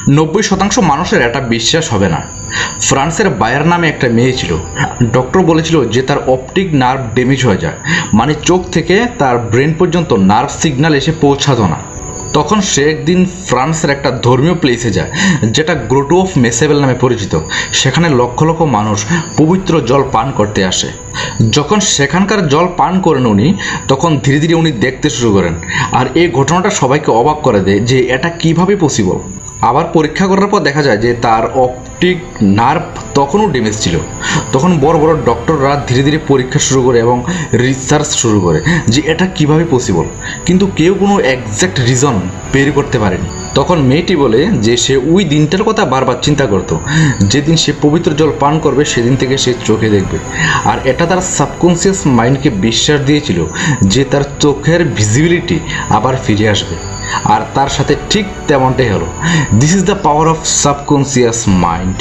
90% মানুষের এটা বিশ্বাস হবে না। ফ্রান্সের বায়ার নামে একটা মেয়ে ছিল। ডক্টর বলেছিল যে তার অপটিক নার্ভ ড্যামেজ হয়ে যায়, মানে চোখ থেকে তার ব্রেন পর্যন্ত নার্ভ সিগন্যাল এসে পৌঁছাতো না। তখন সে একদিন ফ্রান্সের একটা ধর্মীয় প্লেসে যায়, যেটা গ্রোটো অফ মেসেবেল নামে পরিচিত। সেখানে লক্ষ লক্ষ মানুষ পবিত্র জল পান করতে আসে। যখন সেখানকার জল পান করেন উনি, তখন ধীরে ধীরে উনি দেখতে শুরু করেন। আর এই ঘটনাটা সবাইকে অবাক করে দেয় যে এটা কিভাবে পসিবল। আবার পরীক্ষা করার পর দেখা যায় যে তার অপটিক নার্ভ তখনও ড্যামেজ ছিল। তখন বড় বড় ডক্টররা ধীরে ধীরে পরীক্ষা শুরু করে এবং রিসার্চ শুরু করে যে এটা কিভাবে পসিবল, কিন্তু কেউ কোনো এক্স্যাক্ট রিজন বের করতে পারেনি। তখন মেয়েটি বলে যে সে ওই দিনটার কথা বারবার চিন্তা করতো, যেদিন সে পবিত্র জল পান করবে সেদিন থেকে সে চোখে দেখবে। আর এটা তার সাবকনসিয়াস মাইন্ডকে বিশ্বাস দিয়েছিল যে তার চোখের ভিজিবিলিটি আবার ফিরে আসবে। আর তার সাথে ঠিক তেমনটাই হলো। This is the power of subconscious mind.